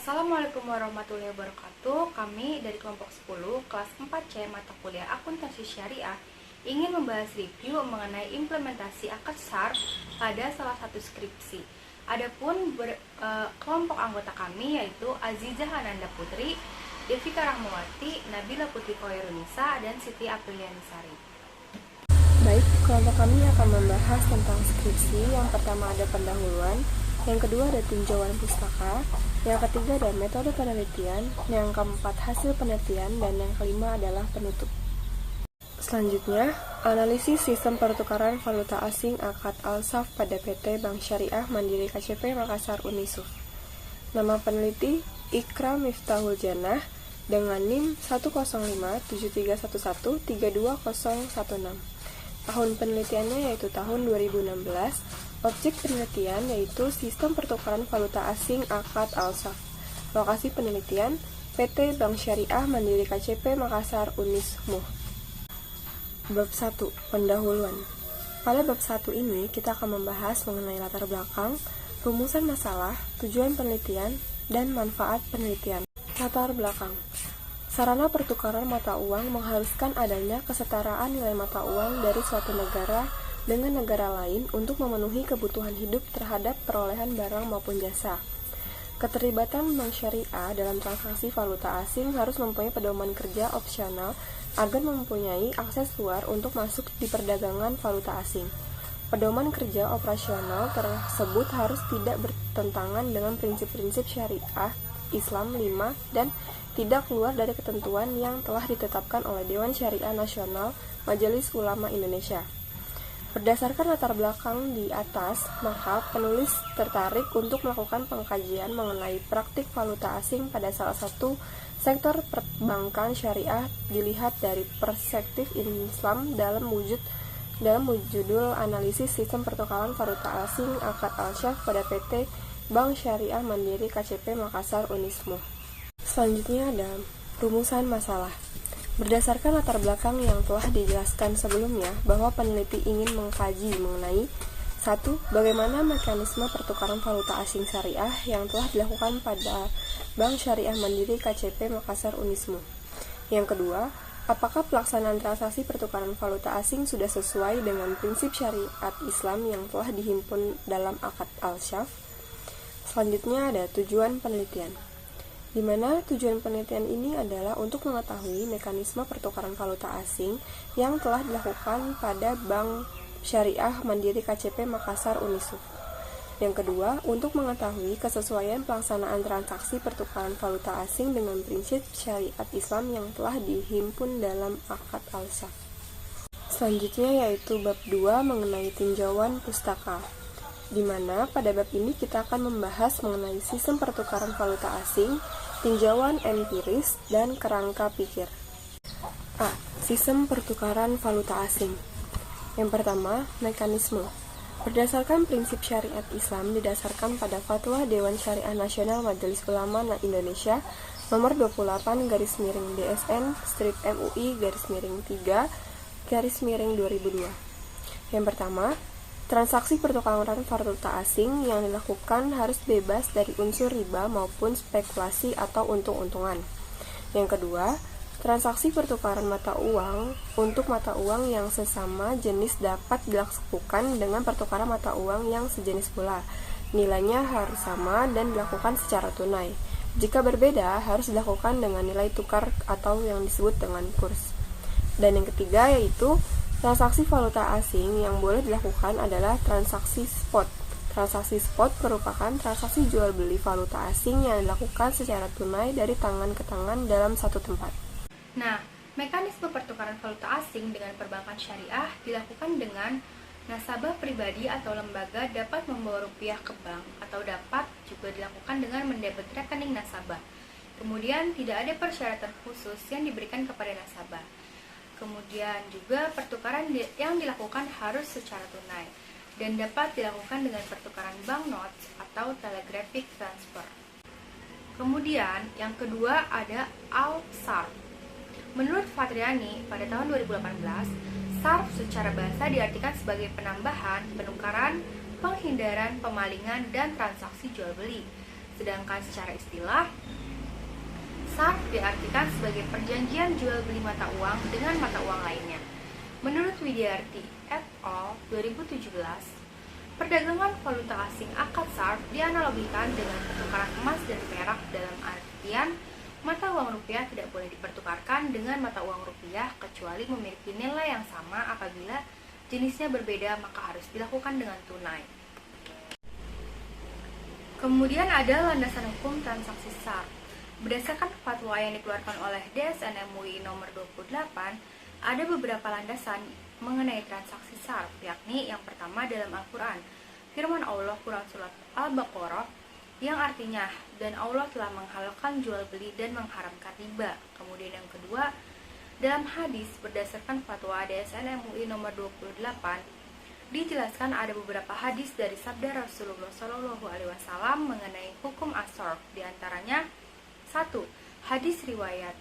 Assalamualaikum warahmatullahi wabarakatuh. Kami dari kelompok 10 kelas 4C mata kuliah akuntansi syariah ingin membahas review mengenai implementasi akad SAR pada salah satu skripsi. Adapun kelompok anggota kami yaitu Azizah Ananda Putri, Devika Rahmawati, Nabila Putri Koirunisa, dan Siti Aprilianisari. Baik, kelompok kami akan membahas tentang skripsi. Yang pertama ada pendahuluan, yang kedua ada tinjauan pustaka, yang ketiga ada metode penelitian, yang keempat hasil penelitian, dan yang kelima adalah penutup. Selanjutnya, analisis sistem pertukaran valuta asing akad Al-Saf pada PT Bank Syariah Mandiri KCP Makassar Unisuf. Nama peneliti Ikram Miftahul Jannah dengan NIM 1057311320016. Tahun penelitiannya yaitu tahun 2016. Objek penelitian yaitu sistem pertukaran valuta asing akad Al-Saf. Lokasi penelitian PT Bank Syariah Mandiri KCP Makassar Unismuh. Bab 1. Pendahuluan. Pada bab 1 ini kita akan membahas mengenai latar belakang, rumusan masalah, tujuan penelitian, dan manfaat penelitian. Latar belakang. Sarana pertukaran mata uang mengharuskan adanya kesetaraan nilai mata uang dari suatu negara dengan negara lain untuk memenuhi kebutuhan hidup terhadap perolehan barang maupun jasa. Keterlibatan bank syariah dalam transaksi valuta asing harus mempunyai pedoman kerja opsional agar mempunyai akses luar untuk masuk di perdagangan valuta asing. Pedoman kerja operasional tersebut harus tidak bertentangan dengan prinsip-prinsip syariah Islam 5 dan tidak keluar dari ketentuan yang telah ditetapkan oleh Dewan Syariah Nasional Majelis Ulama Indonesia. Berdasarkan latar belakang di atas, maka penulis tertarik untuk melakukan pengkajian mengenai praktik valuta asing pada salah satu sektor perbankan syariah dilihat dari perspektif Islam dalam judul analisis sistem pertukaran valuta asing akad Al-Saf pada PT Bank Syariah Mandiri KCP Makassar Unismuh. Selanjutnya ada rumusan masalah. Berdasarkan latar belakang yang telah dijelaskan sebelumnya bahwa peneliti ingin mengkaji mengenai 1. Bagaimana mekanisme pertukaran valuta asing syariah yang telah dilakukan pada Bank Syariah Mandiri KCP Makassar Unismuh. Yang kedua, apakah pelaksanaan transaksi pertukaran valuta asing sudah sesuai dengan prinsip syariat Islam yang telah dihimpun dalam akad Al-Saf. Selanjutnya ada tujuan penelitian, di mana tujuan penelitian ini adalah untuk mengetahui mekanisme pertukaran valuta asing yang telah dilakukan pada Bank Syariah Mandiri KCP Makassar Unisuf. Yang kedua, untuk mengetahui kesesuaian pelaksanaan transaksi pertukaran valuta asing dengan prinsip syariat Islam yang telah dihimpun dalam akad Al-Saf. Selanjutnya yaitu bab 2 mengenai tinjauan pustaka, di mana pada bab ini kita akan membahas mengenai sistem pertukaran valuta asing, tinjauan empiris, dan kerangka pikir. A. Sistem pertukaran valuta asing. Yang pertama, mekanisme. Berdasarkan prinsip syariat Islam didasarkan pada Fatwa Dewan Syariah Nasional Majelis Ulama Indonesia nomor 28-MUI-3-2002. Yang pertama, transaksi pertukaran valuta asing yang dilakukan harus bebas dari unsur riba maupun spekulasi atau untung-untungan. Yang kedua, transaksi pertukaran mata uang untuk mata uang yang sesama jenis dapat dilakukan dengan pertukaran mata uang yang sejenis pula. Nilainya harus sama dan dilakukan secara tunai. Jika berbeda, harus dilakukan dengan nilai tukar atau yang disebut dengan kurs. Dan yang ketiga yaitu transaksi valuta asing yang boleh dilakukan adalah transaksi spot. Transaksi spot merupakan transaksi jual beli valuta asing yang dilakukan secara tunai dari tangan ke tangan dalam satu tempat. Nah, mekanisme pertukaran valuta asing dengan perbankan syariah dilakukan dengan nasabah pribadi atau lembaga dapat membawa rupiah ke bank atau dapat juga dilakukan dengan mendebit rekening nasabah. Kemudian tidak ada persyaratan khusus yang diberikan kepada nasabah. Kemudian juga pertukaran yang dilakukan harus secara tunai dan dapat dilakukan dengan pertukaran banknotes atau telegraphic transfer. Kemudian yang kedua ada Al-Sarf. Menurut Fatriani pada tahun 2018, sarf secara bahasa diartikan sebagai penambahan, penukaran, penghindaran, pemalingan, dan transaksi jual beli. Sedangkan secara istilah, SARF diartikan sebagai perjanjian jual beli mata uang dengan mata uang lainnya. Menurut Widyarti et al. 2017, perdagangan valuta asing akad SARF dianalogikan dengan pertukaran emas dan perak dalam artian mata uang rupiah tidak boleh dipertukarkan dengan mata uang rupiah kecuali memiliki nilai yang sama. Apabila jenisnya berbeda, maka harus dilakukan dengan tunai. Kemudian ada landasan hukum transaksi SARF. Berdasarkan fatwa yang dikeluarkan oleh DSN MUI nomor 28, ada beberapa landasan mengenai transaksi SARF, yakni yang pertama dalam Al-Quran. Firman Allah Quran Surat Al-Baqarah yang artinya, dan Allah telah menghalalkan jual beli dan mengharamkan riba. Kemudian yang kedua, dalam hadis berdasarkan fatwa DSN MUI nomor 28, dijelaskan ada beberapa hadis dari sabda Rasulullah SAW mengenai hukum as-sarf. Di antaranya 1. Hadis riwayat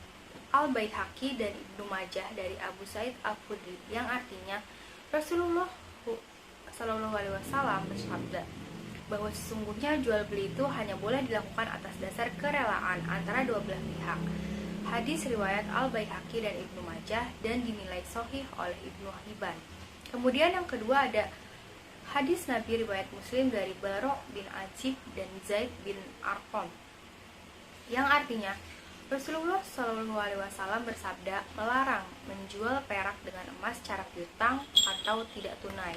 Al-Baihaqi dan Ibnu Majah dari Abu Sa'id Al-Khudri yang artinya Rasulullah SAW bersabda bahwa sesungguhnya jual beli itu hanya boleh dilakukan atas dasar kerelaan antara dua belah pihak. Hadis riwayat Al-Baihaqi dan Ibnu Majah dan dinilai sahih oleh Ibnu Hibban. Kemudian yang kedua ada hadis Nabi riwayat Muslim dari Bara' bin Azib dan Zaid bin Arqam yang artinya Rasulullah SAW bersabda melarang menjual perak dengan emas secara piutang atau tidak tunai.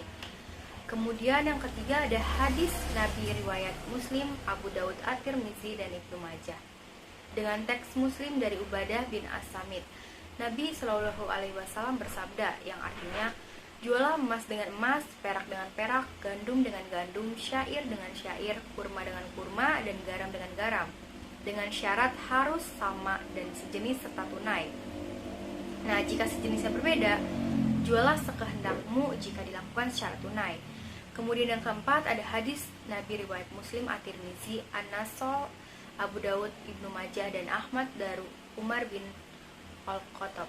Kemudian yang ketiga ada hadis Nabi riwayat Muslim, Abu Daud At-Tirmizi dan Ibnu Majah dengan teks Muslim dari Ubadah bin As-Samit. Nabi SAW bersabda yang artinya jualah emas dengan emas, perak dengan perak, gandum dengan gandum, syair dengan syair, kurma dengan kurma, dan garam dengan garam, dengan syarat harus sama dan sejenis serta tunai. Nah, jika sejenisnya berbeda, jualah sekehendakmu jika dilakukan secara tunai. Kemudian yang keempat ada hadis Nabi riwayat Muslim, At-Tirmizi, An-Nasai, Abu Daud, Ibnu Majah, dan Ahmad dari Umar bin Al-Khattab.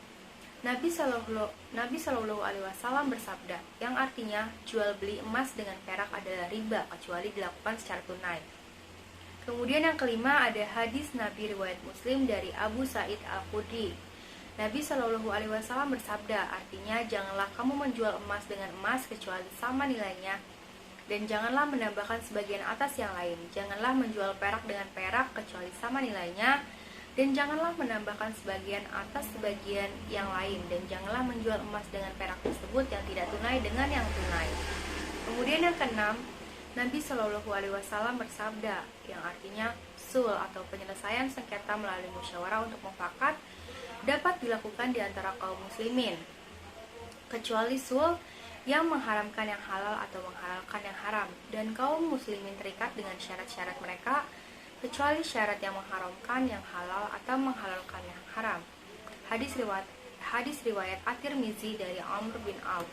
Nabi Shallallahu Alaihi Wasallam bersabda, yang artinya jual beli emas dengan perak adalah riba kecuali dilakukan secara tunai. Kemudian yang kelima ada hadis Nabi riwayat Muslim dari Abu Sa'id Al-Khudri. Nabi Shallallahu Alaihi Wasallam bersabda, artinya janganlah kamu menjual emas dengan emas kecuali sama nilainya, dan janganlah menambahkan sebagian atas yang lain. Janganlah menjual perak dengan perak kecuali sama nilainya, dan janganlah menambahkan sebagian atas sebagian yang lain, dan janganlah menjual emas dengan perak tersebut yang tidak tunai dengan yang tunai. Kemudian yang keenam, Nabi Shallallahu Alaihi Wasallam bersabda, yang artinya sul atau penyelesaian sengketa melalui musyawarah untuk mufakat dapat dilakukan di antara kaum muslimin, kecuali sul yang mengharamkan yang halal atau menghalalkan yang haram, dan kaum muslimin terikat dengan syarat-syarat mereka, kecuali syarat yang mengharamkan yang halal atau menghalalkan yang haram. Hadis riwayat At-Tirmizi dari Amr bin Auf.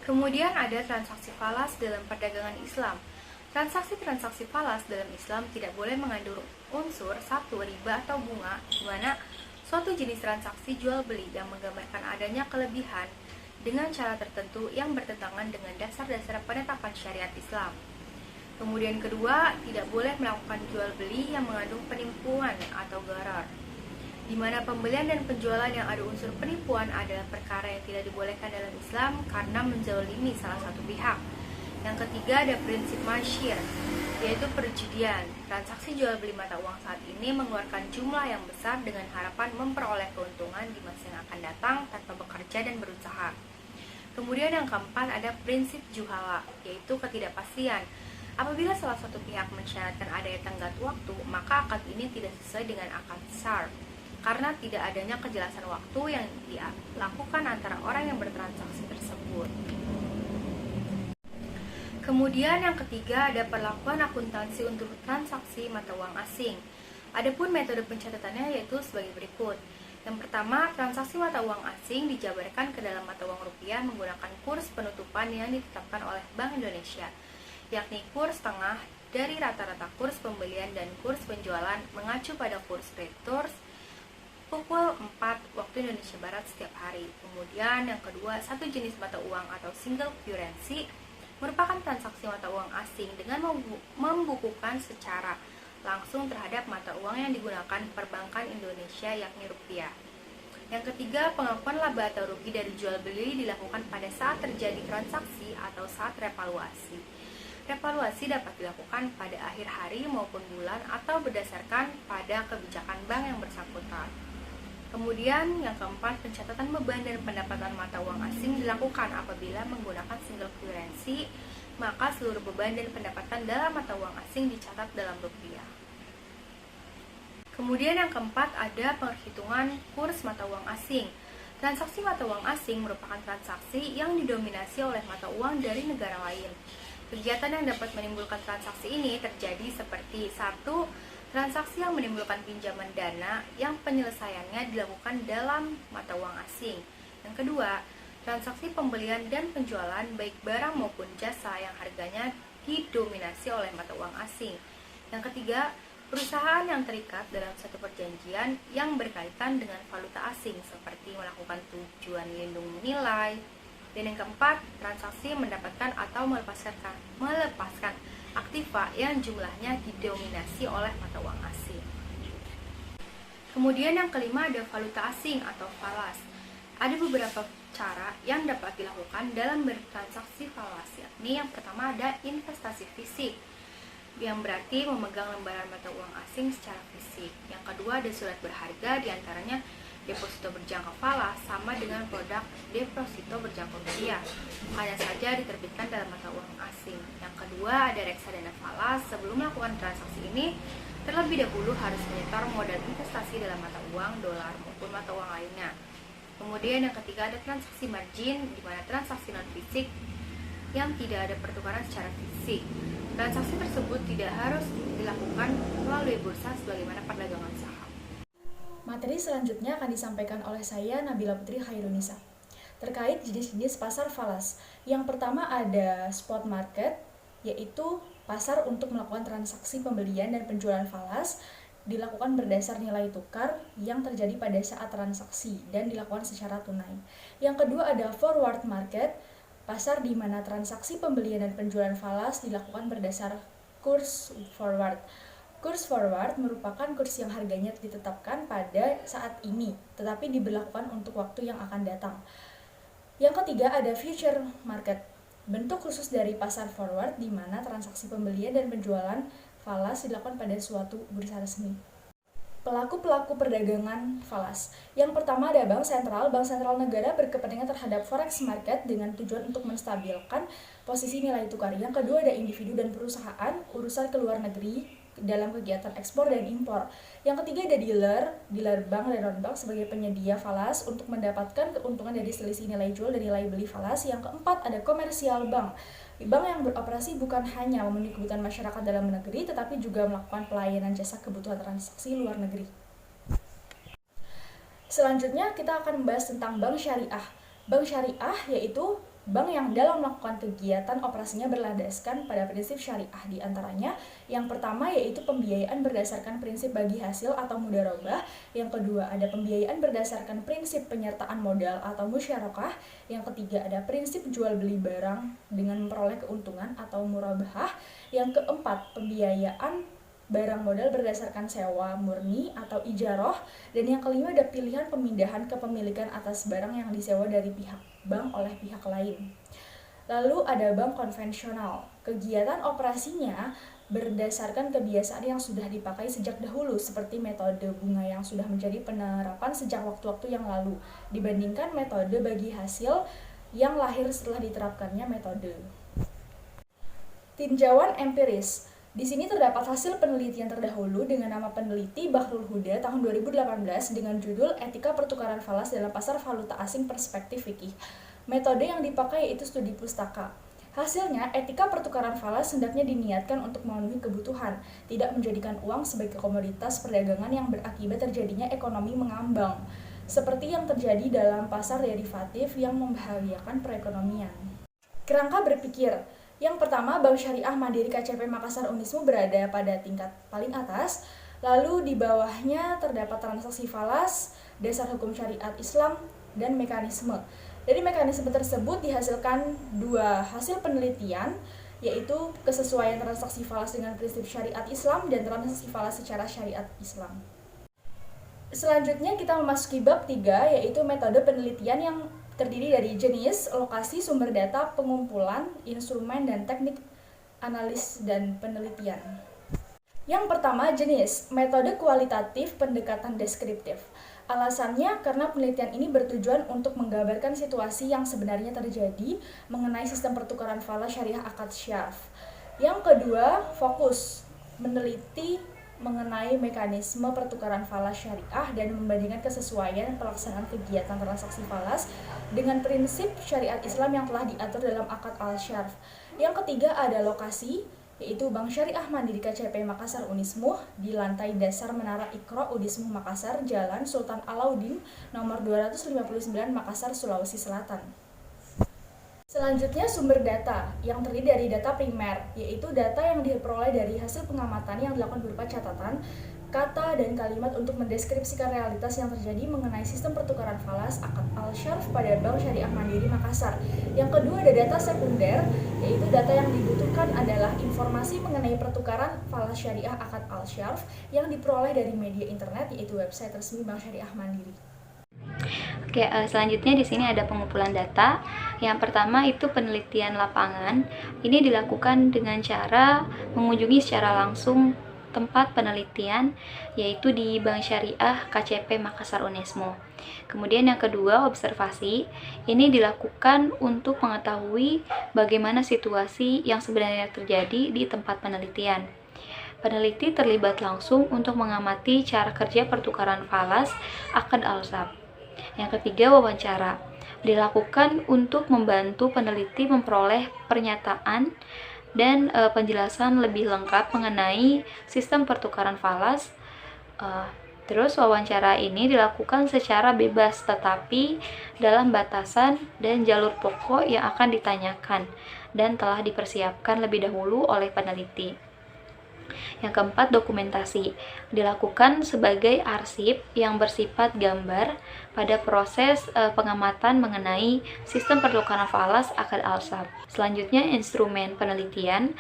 Kemudian ada transaksi falas dalam perdagangan Islam. Transaksi falas dalam Islam tidak boleh mengandung unsur satu riba atau bunga, di mana suatu jenis transaksi jual beli yang menggambarkan adanya kelebihan dengan cara tertentu yang bertentangan dengan dasar-dasar penetapan syariat Islam. Kemudian kedua, tidak boleh melakukan jual beli yang mengandung penipuan atau gharar, di mana pembelian dan penjualan yang ada unsur penipuan adalah perkara yang tidak dibolehkan dalam Islam karena menzalimi salah satu pihak. Yang ketiga ada prinsip masyir, yaitu perjudian. Transaksi jual beli mata uang saat ini mengeluarkan jumlah yang besar dengan harapan memperoleh keuntungan di masa yang akan datang tanpa bekerja dan berusaha. Kemudian yang keempat ada prinsip juhala, yaitu ketidakpastian. Apabila salah satu pihak mensyaratkan adanya tenggat waktu, maka akad ini tidak sesuai dengan akad SARF karena tidak adanya kejelasan waktu yang dilakukan antara orang yang bertransaksi tersebut. Kemudian yang ketiga ada perlakuan akuntansi untuk transaksi mata uang asing. Adapun metode pencatatannya yaitu sebagai berikut. Yang pertama, transaksi mata uang asing dijabarkan ke dalam mata uang rupiah menggunakan kurs penutupan yang ditetapkan oleh Bank Indonesia, yakni kurs tengah dari rata-rata kurs pembelian dan kurs penjualan mengacu pada kurs returs pukul 4 waktu Indonesia Barat setiap hari. Kemudian yang kedua, satu jenis mata uang atau single currency merupakan transaksi mata uang asing dengan membukukan secara langsung terhadap mata uang yang digunakan perbankan Indonesia, yakni rupiah. Yang ketiga, pengakuan laba atau rugi dari jual beli dilakukan pada saat terjadi transaksi atau saat revaluasi. Revaluasi dapat dilakukan pada akhir hari maupun bulan atau berdasarkan pada kebijakan bank yang bersangkutan. Kemudian yang keempat, pencatatan beban dan pendapatan mata uang asing dilakukan apabila menggunakan single currency, maka seluruh beban dan pendapatan dalam mata uang asing dicatat dalam rupiah. Kemudian yang keempat, ada perhitungan kurs mata uang asing. Transaksi mata uang asing merupakan transaksi yang didominasi oleh mata uang dari negara lain. Kegiatan yang dapat menimbulkan transaksi ini terjadi seperti: 1. Transaksi yang menimbulkan pinjaman dana yang penyelesaiannya dilakukan dalam mata uang asing. Yang kedua, transaksi pembelian dan penjualan baik barang maupun jasa yang harganya didominasi oleh mata uang asing. Yang ketiga, perusahaan yang terikat dalam satu perjanjian yang berkaitan dengan valuta asing seperti melakukan tujuan lindung nilai. Dan yang keempat, transaksi mendapatkan atau melepaskan aktiva yang jumlahnya didominasi oleh mata uang asing. Kemudian yang kelima, ada valuta asing atau falas. Ada beberapa cara yang dapat dilakukan dalam bertransaksi falas, yakni yang pertama ada investasi fisik, yang berarti memegang lembaran mata uang asing secara fisik. Yang kedua ada surat berharga, diantaranya deposito berjangka falas sama dengan produk deposito berjangka rupiah, hanya saja diterbitkan dalam mata uang asing. Yang kedua ada reksadana falas. Sebelum melakukan transaksi ini, terlebih dahulu harus menyetor modal investasi dalam mata uang dolar maupun mata uang lainnya. Kemudian yang ketiga ada transaksi margin, di mana transaksi non fisik yang tidak ada pertukaran secara fisik. Transaksi tersebut tidak harus dilakukan melalui bursa sebagaimana perdagangan saham. Materi selanjutnya akan disampaikan oleh saya, Nabila Putri Khairunisa, terkait jenis-jenis pasar falas. Yang pertama ada spot market, yaitu pasar untuk melakukan transaksi pembelian dan penjualan falas dilakukan berdasar nilai tukar yang terjadi pada saat transaksi dan dilakukan secara tunai. Yang kedua ada forward market, pasar di mana transaksi pembelian dan penjualan falas dilakukan berdasar kurs forward. Kurs forward merupakan kurs yang harganya ditetapkan pada saat ini, tetapi diberlakukan untuk waktu yang akan datang. Yang ketiga ada future market, bentuk khusus dari pasar forward di mana transaksi pembelian dan penjualan falas dilakukan pada suatu bursa resmi. Pelaku-pelaku perdagangan falas. Yang pertama ada Bank Sentral. Bank Sentral negara berkepentingan terhadap forex market dengan tujuan untuk menstabilkan posisi nilai tukar. Yang kedua ada individu dan perusahaan, urusan ke luar negeri dalam kegiatan ekspor dan impor. Yang ketiga ada dealer bank dan non-bank sebagai penyedia falas untuk mendapatkan keuntungan dari selisih nilai jual dan nilai beli falas. Yang keempat ada komersial bank. Bank yang beroperasi bukan hanya memenuhi kebutuhan masyarakat dalam negeri, tetapi juga melakukan pelayanan jasa kebutuhan transaksi luar negeri. Selanjutnya kita akan membahas tentang bank syariah. Bank syariah yaitu bank yang dalam melakukan kegiatan operasinya berlandaskan pada prinsip syariah, di antaranya yang pertama yaitu pembiayaan berdasarkan prinsip bagi hasil atau mudharabah. Yang kedua ada pembiayaan berdasarkan prinsip penyertaan modal atau musyarakah. Yang ketiga ada prinsip jual beli barang dengan memperoleh keuntungan atau murabahah. Yang keempat pembiayaan barang modal berdasarkan sewa murni atau ijaroh. Dan yang kelima ada pilihan pemindahan kepemilikan atas barang yang disewa dari pihak bank oleh pihak lain. Lalu ada bank konvensional. Kegiatan operasinya berdasarkan kebiasaan yang sudah dipakai sejak dahulu, seperti metode bunga yang sudah menjadi penerapan sejak waktu-waktu yang lalu, dibandingkan metode bagi hasil yang lahir setelah diterapkannya metode. Tinjauan empiris. Di sini terdapat hasil penelitian terdahulu dengan nama peneliti Bahrul Huda tahun 2018 dengan judul Etika Pertukaran Falas dalam Pasar Valuta Asing Perspektif Fikih. Metode yang dipakai yaitu studi pustaka. Hasilnya, etika pertukaran falas hendaknya diniatkan untuk memenuhi kebutuhan, tidak menjadikan uang sebagai komoditas perdagangan yang berakibat terjadinya ekonomi mengambang, seperti yang terjadi dalam pasar derivatif yang membahayakan perekonomian. Kerangka berpikir. Yang pertama, Bank Syariah Mandiri KCP Makassar Unismu berada pada tingkat paling atas, lalu di bawahnya terdapat transaksi falas, dasar hukum syariat Islam, dan mekanisme. Dari mekanisme tersebut dihasilkan dua hasil penelitian, yaitu kesesuaian transaksi falas dengan prinsip syariat Islam dan transaksi falas secara syariat Islam. Selanjutnya kita memasuki bab 3, yaitu metode penelitian yang terdiri dari jenis, lokasi, sumber data, pengumpulan, instrumen, dan teknik analis dan penelitian. Yang pertama, jenis, metode kualitatif pendekatan deskriptif. Alasannya karena penelitian ini bertujuan untuk menggambarkan situasi yang sebenarnya terjadi mengenai sistem pertukaran falas syariah akad syarf. Yang kedua, fokus, meneliti mengenai mekanisme pertukaran falas syariah dan membandingkan kesesuaian pelaksanaan kegiatan transaksi falas dengan prinsip syariat Islam yang telah diatur dalam akad al-syarf. Yang ketiga ada lokasi, yaitu Bank Syariah Mandiri KCP Makassar Unismuh di lantai dasar Menara Iqra Unismuh Makassar, Jalan Sultan Alauddin nomor 259 Makassar, Sulawesi Selatan. Selanjutnya sumber data yang terdiri dari data primer, yaitu data yang diperoleh dari hasil pengamatan yang dilakukan berupa catatan, kata, dan kalimat untuk mendeskripsikan realitas yang terjadi mengenai sistem pertukaran falas akad al-syarf pada Bank Syariah Mandiri Makassar. Yang kedua ada data sekunder, yaitu data yang dibutuhkan adalah informasi mengenai pertukaran falas syariah akad al-syarf yang diperoleh dari media internet, yaitu website resmi Bank Syariah Mandiri. Oke, selanjutnya di sini ada pengumpulan data. Yang pertama itu penelitian lapangan. Ini dilakukan dengan cara mengunjungi secara langsung tempat penelitian, yaitu di Bank Syariah KCP Makassar Unismuh. Kemudian yang kedua, observasi. Ini dilakukan untuk mengetahui bagaimana situasi yang sebenarnya terjadi di tempat penelitian. Peneliti terlibat langsung untuk mengamati cara kerja pertukaran falas akad al-syarf. Yang ketiga, wawancara. Dilakukan untuk membantu peneliti memperoleh pernyataan dan penjelasan lebih lengkap mengenai sistem pertukaran falas. Terus wawancara ini dilakukan secara bebas tetapi dalam batasan dan jalur pokok yang akan ditanyakan dan telah dipersiapkan lebih dahulu oleh peneliti. Yang keempat, dokumentasi. Dilakukan sebagai arsip yang bersifat gambar pada proses pengamatan mengenai sistem pertukaran falas akad al-syarf. Selanjutnya, instrumen penelitian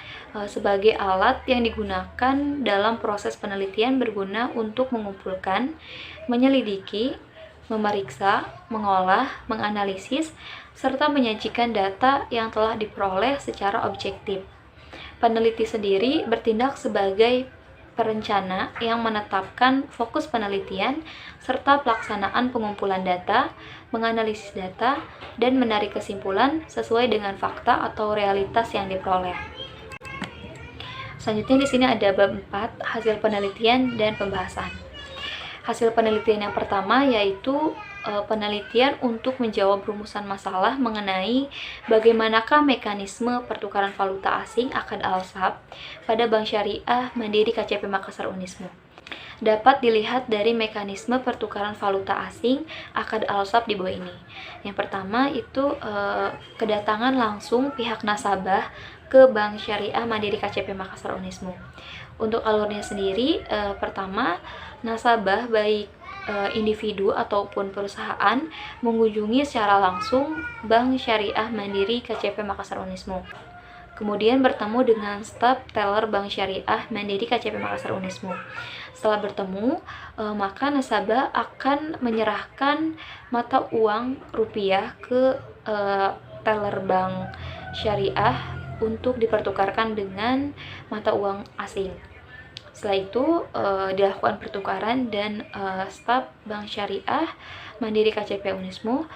sebagai alat yang digunakan dalam proses penelitian berguna untuk mengumpulkan, menyelidiki, memeriksa, mengolah, menganalisis, serta menyajikan data yang telah diperoleh secara objektif. Peneliti sendiri bertindak sebagai perencana yang menetapkan fokus penelitian serta pelaksanaan pengumpulan data, menganalisis data, dan menarik kesimpulan sesuai dengan fakta atau realitas yang diperoleh. Selanjutnya di sini ada bab 4, hasil penelitian dan pembahasan. Hasil penelitian yang pertama yaitu penelitian untuk menjawab rumusan masalah mengenai bagaimanakah mekanisme pertukaran valuta asing akad al-syarf pada Bank Syariah Mandiri KCP Makassar Unismuh. Dapat dilihat dari mekanisme pertukaran valuta asing akad al-syarf di bawah ini. Yang pertama itu kedatangan langsung pihak nasabah ke Bank Syariah Mandiri KCP Makassar Unismuh. Untuk alurnya sendiri, pertama, nasabah baik individu ataupun perusahaan mengunjungi secara langsung Bank Syariah Mandiri KCP Makassar Unismuh. Kemudian bertemu dengan staf teller Bank Syariah Mandiri KCP Makassar Unismuh. Setelah bertemu, maka nasabah akan menyerahkan mata uang rupiah ke teller Bank Syariah untuk dipertukarkan dengan mata uang asing. Setelah itu dilakukan pertukaran dan staf Bank Syariah Mandiri KCP Unismuh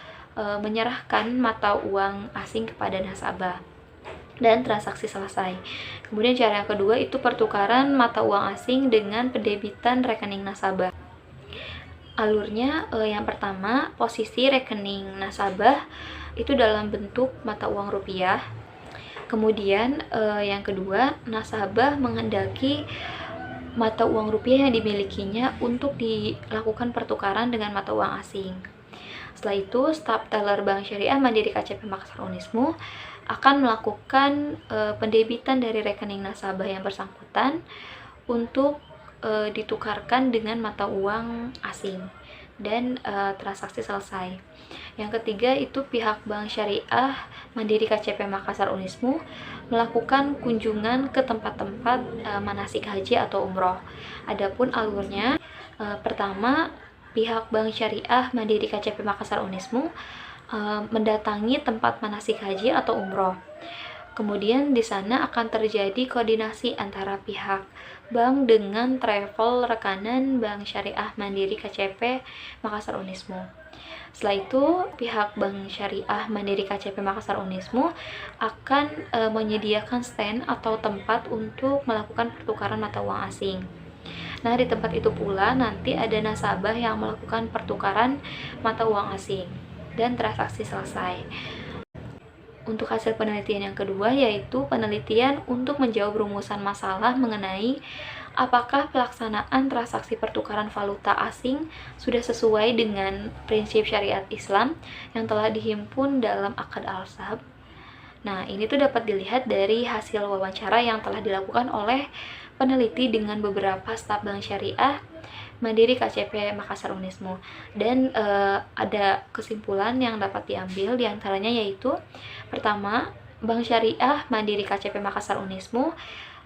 menyerahkan mata uang asing kepada nasabah dan transaksi selesai. Kemudian cara yang kedua itu pertukaran mata uang asing dengan pendebitan rekening nasabah. Alurnya yang pertama, posisi rekening nasabah itu dalam bentuk mata uang rupiah. Kemudian yang kedua, nasabah menghendaki mata uang rupiah yang dimilikinya untuk dilakukan pertukaran dengan mata uang asing. Setelah itu, staf teller Bank Syariah Mandiri KCP Makassar Unismuh akan melakukan pendebitan dari rekening nasabah yang bersangkutan untuk ditukarkan dengan mata uang asing. dan transaksi selesai. Yang ketiga itu pihak Bank Syariah Mandiri KCP Makassar Unismu melakukan kunjungan ke tempat-tempat manasik haji atau umroh. Adapun alurnya, pertama, pihak Bank Syariah Mandiri KCP Makassar Unismu mendatangi tempat manasik haji atau umroh. Kemudian di sana akan terjadi koordinasi antara pihak bank dengan travel rekanan Bank Syariah Mandiri KCP Makassar Unismu. Setelah itu, pihak Bank Syariah Mandiri KCP Makassar Unismu akan menyediakan stand atau tempat untuk melakukan pertukaran mata uang asing. Nah, di tempat itu pula nanti ada nasabah yang melakukan pertukaran mata uang asing dan transaksi selesai. Untuk hasil penelitian yang kedua yaitu penelitian untuk menjawab rumusan masalah mengenai apakah pelaksanaan transaksi pertukaran valuta asing sudah sesuai dengan prinsip syariat Islam yang telah dihimpun dalam Aqd Al-Sab. Nah, ini tuh dapat dilihat dari hasil wawancara yang telah dilakukan oleh peneliti dengan beberapa staf Bank Syariah Mandiri KCP Makassar Unismu, dan ada kesimpulan yang dapat diambil diantaranya yaitu pertama, Bank Syariah Mandiri KCP Makassar Unismu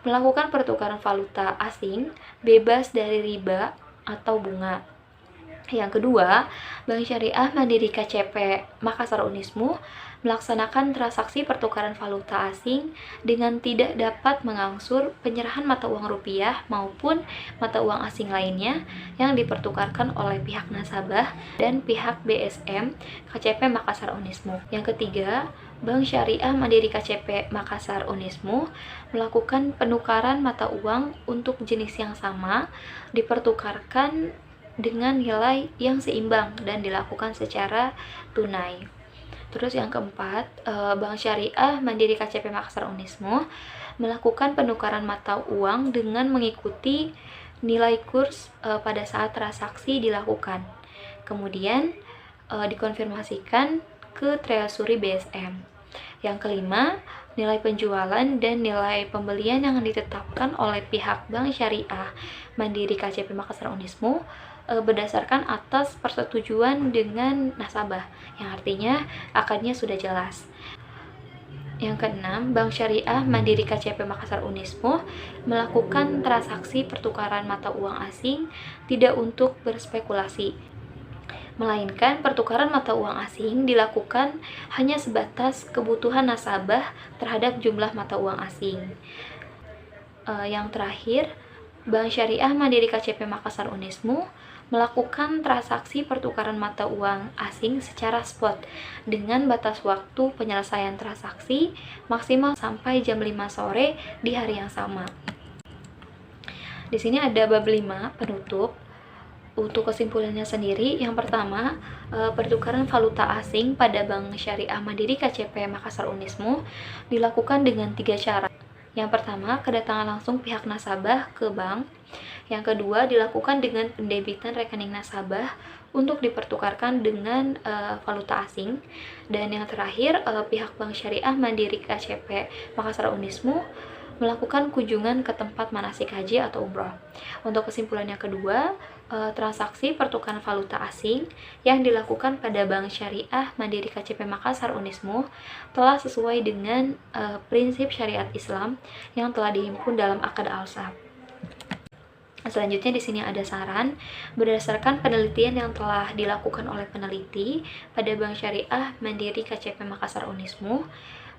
melakukan pertukaran valuta asing bebas dari riba atau bunga. Yang kedua, Bank Syariah Mandiri KCP Makassar Unismu melaksanakan transaksi pertukaran valuta asing dengan tidak dapat mengangsur penyerahan mata uang rupiah maupun mata uang asing lainnya yang dipertukarkan oleh pihak nasabah dan pihak BSM KCP Makassar Unismu. Yang ketiga, Bank Syariah Mandiri KCP Makassar Unismu melakukan penukaran mata uang untuk jenis yang sama dipertukarkan dengan nilai yang seimbang dan dilakukan secara tunai. Terus yang keempat, Bank Syariah Mandiri KCP Makassar Unismu melakukan penukaran mata uang dengan mengikuti nilai kurs pada saat transaksi dilakukan. Kemudian dikonfirmasikan ke Treasury BSM. Yang kelima, nilai penjualan dan nilai pembelian yang ditetapkan oleh pihak Bank Syariah Mandiri KCP Makassar Unismu berdasarkan atas persetujuan dengan nasabah, yang artinya akadnya sudah jelas. Yang keenam, Bank Syariah Mandiri KCP Makassar Unismu melakukan transaksi pertukaran mata uang asing tidak untuk berspekulasi, melainkan pertukaran mata uang asing dilakukan hanya sebatas kebutuhan nasabah terhadap jumlah mata uang asing. Yang terakhir, Bank Syariah Mandiri KCP Makassar Unismu melakukan transaksi pertukaran mata uang asing secara spot dengan batas waktu penyelesaian transaksi maksimal sampai jam 5 sore di hari yang sama. Di sini ada bab 5 penutup. Untuk kesimpulannya sendiri, yang pertama, pertukaran valuta asing pada Bank Syariah Mandiri KCP Makassar Unismu dilakukan dengan 3 cara. Yang pertama, kedatangan langsung pihak nasabah ke bank. Yang kedua, dilakukan dengan pendebitan rekening nasabah untuk dipertukarkan dengan valuta asing. Dan yang terakhir, pihak Bank Syariah Mandiri KCP Makassar Unismu melakukan kunjungan ke tempat manasik haji atau umroh. Untuk kesimpulan yang kedua, transaksi pertukaran valuta asing yang dilakukan pada Bank Syariah Mandiri KCP Makassar Unismu telah sesuai dengan prinsip syariat Islam yang telah dihimpun dalam Aqd Al-Sab. Selanjutnya di sini ada saran berdasarkan penelitian yang telah dilakukan oleh peneliti pada Bank Syariah Mandiri KCP Makassar Unismu,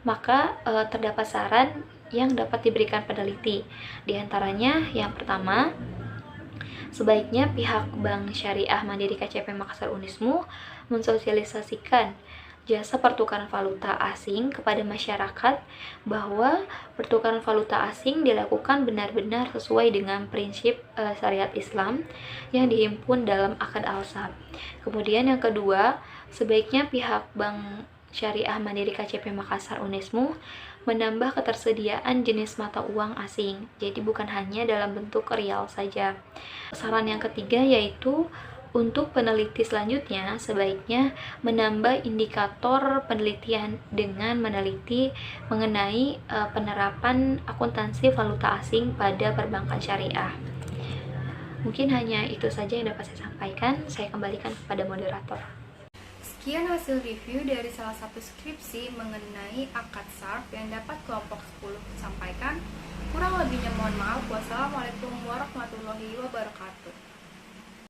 maka terdapat saran yang dapat diberikan peneliti. Di antaranya yang pertama, sebaiknya pihak Bank Syariah Mandiri KCP Makassar Unismu mensosialisasikan jasa pertukaran valuta asing kepada masyarakat bahwa pertukaran valuta asing dilakukan benar-benar sesuai dengan prinsip syariat Islam yang dihimpun dalam Aqd Al-Sab. Kemudian yang kedua, sebaiknya pihak Bank Syariah Mandiri KCP Makassar Unismu menambah ketersediaan jenis mata uang asing, jadi bukan hanya dalam bentuk rial saja. Saran yang ketiga yaitu untuk peneliti selanjutnya sebaiknya menambah indikator penelitian dengan meneliti mengenai penerapan akuntansi valuta asing pada perbankan syariah. Mungkin hanya itu saja yang dapat saya sampaikan. Saya kembalikan kepada moderator. Sekian hasil review dari salah satu skripsi mengenai akad sarf yang dapat kelompok 10 sampaikan. Kurang lebihnya mohon maaf. Wassalamualaikum warahmatullahi wabarakatuh.